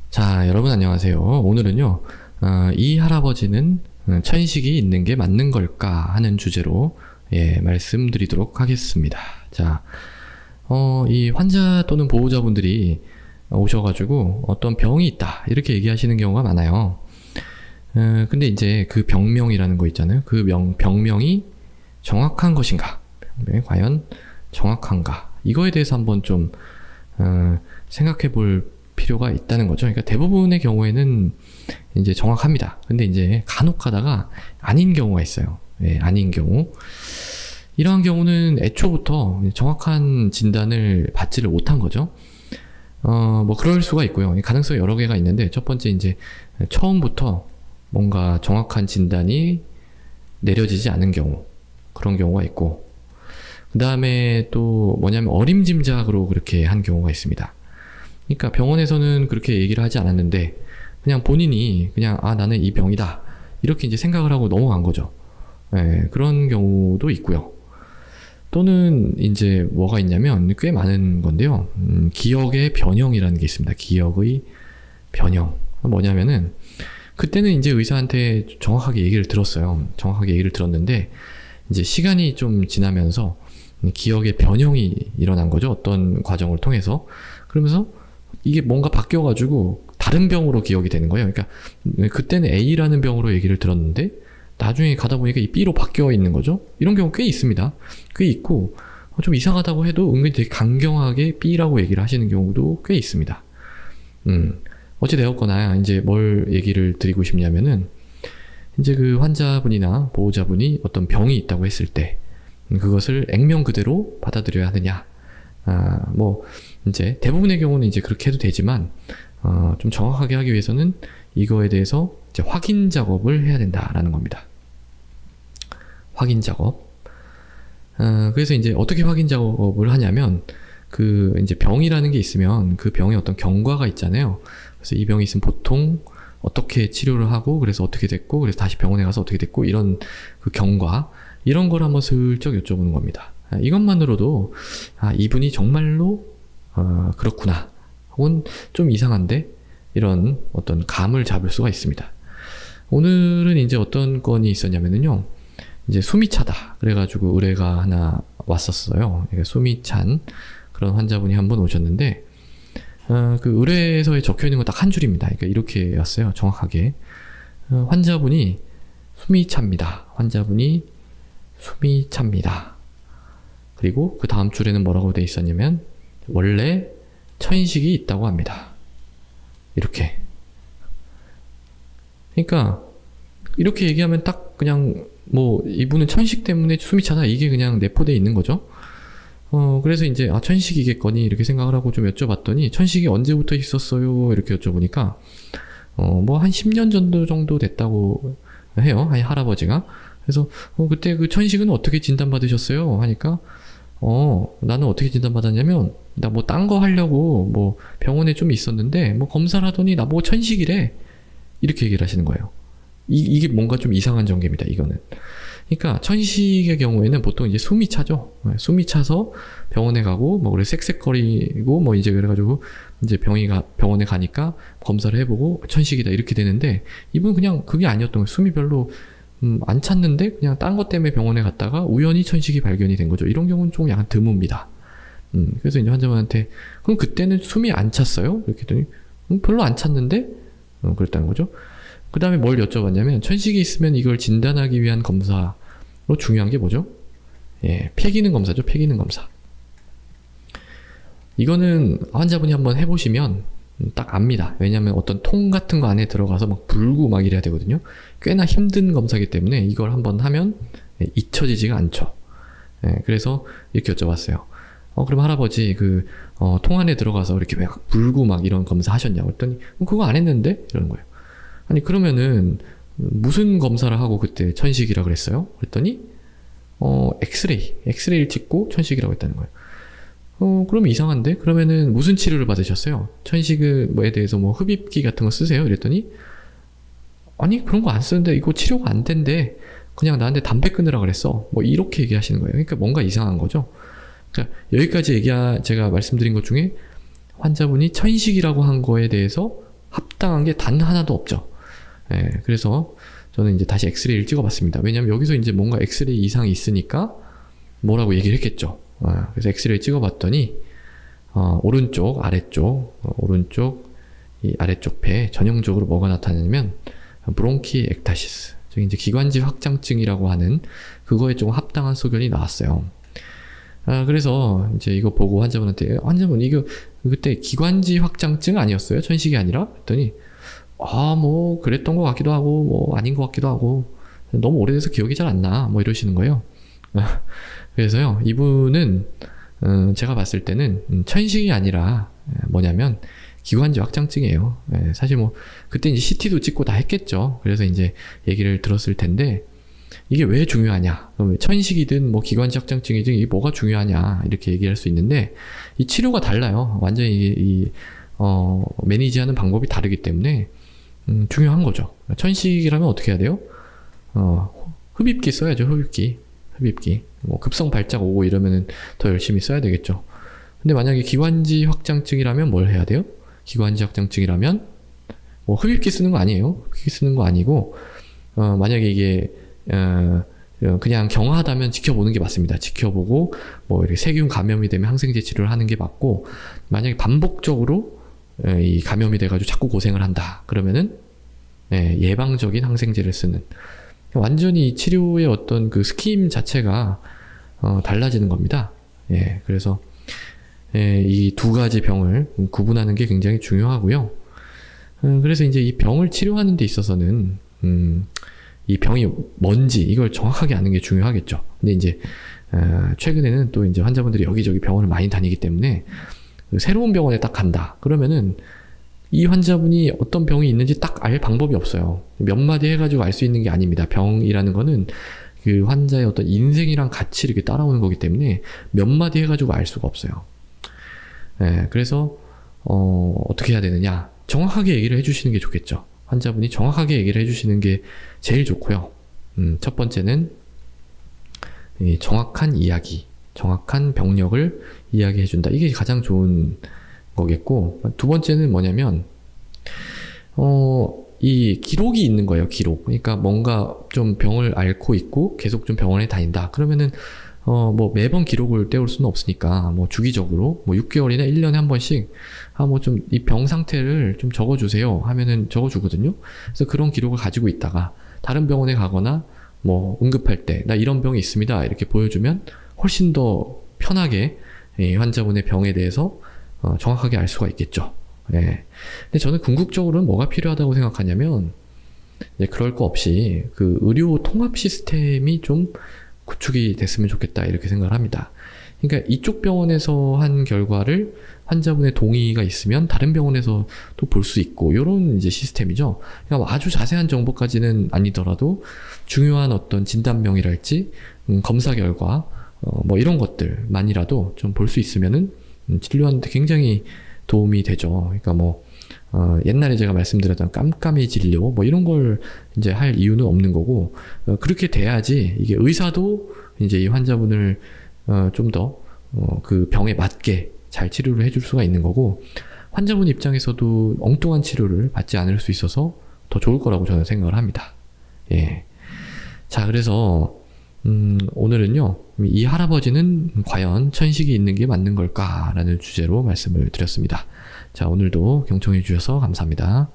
자, 여러분 안녕하세요. 오늘은요, 이 할아버지는 천식이 있는 게 맞는 걸까 하는 주제로 말씀드리도록 하겠습니다. 자, 이 환자 또는 보호자분들이 오셔가지고 어떤 병이 있다 이렇게 얘기하시는 경우가 많아요. 근데 이제 그 병명이라는 거 있잖아요. 그 병명이 정확한 것인가? 병명이 과연 정확한가? 이거에 대해서 한번 좀 생각해 볼 필요가 있다는 거죠. 그러니까 대부분의 경우에는 이제 정확합니다. 근데 이제 간혹 가다가 아닌 경우가 있어요. 아닌 경우. 이러한 경우는 애초부터 정확한 진단을 받지를 못한 거죠. 뭐 그럴 수가 있고요. 가능성이 여러 개가 있는데 첫 번째 이제 처음부터 뭔가 정확한 진단이 내려지지 않은 경우, 그런 경우가 있고, 그 다음에 또 뭐냐면 어림짐작으로 그렇게 한 경우가 있습니다. 그러니까 병원에서는 그렇게 얘기를 하지 않았는데 그냥 본인이 그냥 나는 이 병이다 이렇게 이제 생각을 하고 넘어간 거죠. 그런 경우도 있고요. 또는 이제 뭐가 있냐면 꽤 많은 건데요. 기억의 변형이라는 게 있습니다. 기억의 변형. 뭐냐면은 그때는 이제 의사한테 정확하게 얘기를 들었어요. 정확하게 얘기를 들었는데 이제 시간이 좀 지나면서 기억의 변형이 일어난 거죠. 어떤 과정을 통해서. 그러면서 이게 뭔가 바뀌어가지고 다른 병으로 기억이 되는 거예요. 그러니까 그때는 A라는 병으로 얘기를 들었는데 나중에 가다 보니까 이 B로 바뀌어 있는 거죠. 이런 경우 꽤 있습니다. 꽤 있고 좀 이상하다고 해도 은근히 되게 강경하게 B라고 얘기를 하시는 경우도 꽤 있습니다. 어찌되었거나 이제 뭘 얘기를 드리고 싶냐면은 이제 그 환자분이나 보호자분이 어떤 병이 있다고 했을 때 그것을 액면 그대로 받아들여야 하느냐. 뭐 이제 대부분의 경우는 이제 그렇게 해도 되지만 좀 정확하게 하기 위해서는 이거에 대해서 이제 확인 작업을 해야 된다라는 겁니다. 확인 작업. 그래서 이제 어떻게 확인 작업을 하냐면 그 이제 병이라는 게 있으면 그 병에 어떤 경과가 있잖아요. 그래서 이 병이 있으면 보통 어떻게 치료를 하고 그래서 어떻게 됐고 그래서 다시 병원에 가서 어떻게 됐고 이런 그 경과 이런 걸 한번 슬쩍 여쭤보는 겁니다. 이것만으로도 이분이 정말로 그렇구나 혹은 좀 이상한데 이런 어떤 감을 잡을 수가 있습니다. 오늘은 이제 어떤 건이 있었냐면요, 이제 숨이 차다 그래가지고 의뢰가 하나 왔었어요. 그러니까 숨이 찬 그런 환자분이 한 번 오셨는데 그 의뢰서에 적혀있는 건 딱 한 줄입니다. 그러니까 이렇게 왔어요. 정확하게 환자분이 숨이 찹니다. 환자분이 숨이 찹니다. 그리고 그 다음 줄에는 뭐라고 돼 있었냐면 원래 천식이 있다고 합니다. 이렇게. 그러니까 이렇게 얘기하면 딱 그냥 뭐 이분은 천식 때문에 숨이 차다 이게 그냥 내포되어 있는 거죠. 그래서 이제 천식이겠거니 이렇게 생각을 하고 좀 여쭤봤더니 천식이 언제부터 있었어요? 이렇게 여쭤보니까 뭐 한 10년 정도 됐다고 해요. 할아버지가. 그래서 그때 그 천식은 어떻게 진단받으셨어요? 하니까 나는 어떻게 진단받았냐면 나 뭐 딴 거 하려고 뭐 병원에 좀 있었는데 뭐 검사를 하더니 나보고 천식이래 이렇게 얘기를 하시는 거예요. 이게 뭔가 좀 이상한 전개입니다. 이거는. 그러니까 천식의 경우에는 보통 이제 숨이 차죠. 숨이 차서 병원에 가고 뭐 그래 쌕쌕거리고 뭐 이제 그래가지고 이제 병원에 가니까 검사를 해보고 천식이다 이렇게 되는데 이분은 그냥 그게 아니었던 거예요. 숨이 별로 안 찼는데 그냥 딴 것 때문에 병원에 갔다가 우연히 천식이 발견이 된 거죠. 이런 경우는 좀 약간 드뭅니다. 그래서 이제 환자분한테 그럼 그때는 숨이 안 찼어요? 이렇게 했더니 별로 안 찼는데 그랬다는 거죠. 그 다음에 뭘 여쭤봤냐면 천식이 있으면 이걸 진단하기 위한 검사로 중요한 게 뭐죠? 폐기능 검사죠. 폐기능 검사. 이거는 환자분이 한번 해보시면 딱 압니다. 왜냐면 어떤 통 같은 거 안에 들어가서 막 불고 막 이래야 되거든요. 꽤나 힘든 검사이기 때문에 이걸 한번 하면 잊혀지지가 않죠. 그래서 이렇게 여쭤봤어요. 그럼 할아버지 통 안에 들어가서 이렇게 막 불고 막 이런 검사 하셨냐고 그랬더니 그거 안 했는데? 이러는 거예요. 아니 그러면은 무슨 검사를 하고 그때 천식이라 그랬어요? 그랬더니 엑스레이를 찍고 천식이라고 했다는 거예요. 그러면 이상한데? 그러면은 무슨 치료를 받으셨어요? 천식에 대해서 뭐 흡입기 같은 거 쓰세요? 이랬더니 아니 그런 거 안 쓰는데 이거 치료가 안 된대. 그냥 나한테 담배 끊으라 그랬어. 뭐 이렇게 얘기하시는 거예요. 그러니까 뭔가 이상한 거죠. 그러니까 여기까지 제가 말씀드린 것 중에 환자분이 천식이라고 한 거에 대해서 합당한 게 단 하나도 없죠. 예, 그래서 저는 이제 다시 엑스레이를 찍어봤습니다. 왜냐면 여기서 이제 뭔가 엑스레이 이상이 있으니까 뭐라고 얘기를 했겠죠. 그래서 엑스레이 찍어봤더니 오른쪽, 아래쪽, 오른쪽, 이 아래쪽 폐에 전형적으로 뭐가 나타나냐면 브론키 액타시스, 즉 이제 기관지 확장증이라고 하는 그거에 좀 합당한 소견이 나왔어요. 그래서 이제 이거 보고 환자분 이거 그때 기관지 확장증 아니었어요? 천식이 아니라? 했더니 뭐 그랬던 것 같기도 하고 뭐 아닌 것 같기도 하고 너무 오래돼서 기억이 잘 안 나, 뭐 이러시는 거예요. 그래서요, 이분은 제가 봤을 때는 천식이 아니라 뭐냐면 기관지 확장증이에요. 사실 뭐 그때 이제 CT도 찍고 다 했겠죠. 그래서 이제 얘기를 들었을 텐데 이게 왜 중요하냐? 천식이든 뭐 기관지 확장증이든 이게 뭐가 중요하냐? 이렇게 얘기할 수 있는데 이 치료가 달라요. 완전히 매니지하는 방법이 다르기 때문에 중요한 거죠. 천식이라면 어떻게 해야 돼요? 흡입기 써야죠. 흡입기. 뭐 급성 발작 오고 이러면은 더 열심히 써야 되겠죠. 근데 만약에 기관지 확장증이라면 뭘 해야 돼요? 기관지 확장증이라면 뭐 흡입기 쓰는 거 아니에요. 흡입기 쓰는 거 아니고 만약에 이게 그냥 경화하다면 지켜보는 게 맞습니다. 지켜보고 뭐 이렇게 세균 감염이 되면 항생제 치료를 하는 게 맞고, 만약에 반복적으로 이 감염이 돼가지고 자꾸 고생을 한다 그러면은 예방적인 항생제를 쓰는, 완전히 이 치료의 어떤 그 스kim 자체가 달라지는 겁니다. 그래서 이 두 가지 병을 구분하는 게 굉장히 중요하고요. 그래서 이제 이 병을 치료하는 데 있어서는 이 병이 뭔지 이걸 정확하게 아는 게 중요하겠죠. 근데 이제 최근에는 또 이제 환자분들이 여기저기 병원을 많이 다니기 때문에 새로운 병원에 딱 간다 그러면은 이 환자분이 어떤 병이 있는지 딱 알 방법이 없어요. 몇 마디 해가지고 알 수 있는 게 아닙니다. 병이라는 거는 그 환자의 어떤 인생이랑 같이 이렇게 따라오는 거기 때문에 몇 마디 해가지고 알 수가 없어요. 그래서 어떻게 해야 되느냐, 정확하게 얘기를 해주시는 게 좋겠죠. 환자분이 정확하게 얘기를 해주시는 게 제일 좋고요. 첫 번째는 이 정확한 이야기, 정확한 병력을 이야기해준다. 이게 가장 좋은 거겠고, 두 번째는 뭐냐면 이 기록이 있는 거예요. 기록. 그러니까 뭔가 좀 병을 앓고 있고 계속 좀 병원에 다닌다 그러면은 뭐 매번 기록을 떼올 수는 없으니까 뭐 주기적으로 뭐 6개월이나 1년에 한 번씩 뭐 좀 이 병 상태를 좀 적어주세요 하면은 적어주거든요. 그래서 그런 기록을 가지고 있다가 다른 병원에 가거나 뭐 응급할 때 나 이런 병이 있습니다 이렇게 보여주면 훨씬 더 편하게 이 환자분의 병에 대해서 정확하게 알 수가 있겠죠. 근데 저는 궁극적으로는 뭐가 필요하다고 생각하냐면, 그럴 거 없이 그 의료 통합 시스템이 좀 구축이 됐으면 좋겠다 이렇게 생각을 합니다. 그러니까 이쪽 병원에서 한 결과를 환자분의 동의가 있으면 다른 병원에서 또 볼 수 있고, 이런 이제 시스템이죠. 그러니까 아주 자세한 정보까지는 아니더라도 중요한 어떤 진단명이랄지 검사 결과 뭐 이런 것들만이라도 좀 볼 수 있으면은 진료하는데 굉장히 도움이 되죠. 그러니까 뭐 옛날에 제가 말씀드렸던 깜깜이 진료 뭐 이런 걸 이제 할 이유는 없는 거고, 그렇게 돼야지 이게 의사도 이제 이 환자분을 좀 더 그 병에 맞게 잘 치료를 해줄 수가 있는 거고, 환자분 입장에서도 엉뚱한 치료를 받지 않을 수 있어서 더 좋을 거라고 저는 생각을 합니다. 자, 그래서 오늘은요, 이 할아버지는 과연 천식이 있는 게 맞는 걸까? 라는 주제로 말씀을 드렸습니다. 자, 오늘도 경청해 주셔서 감사합니다.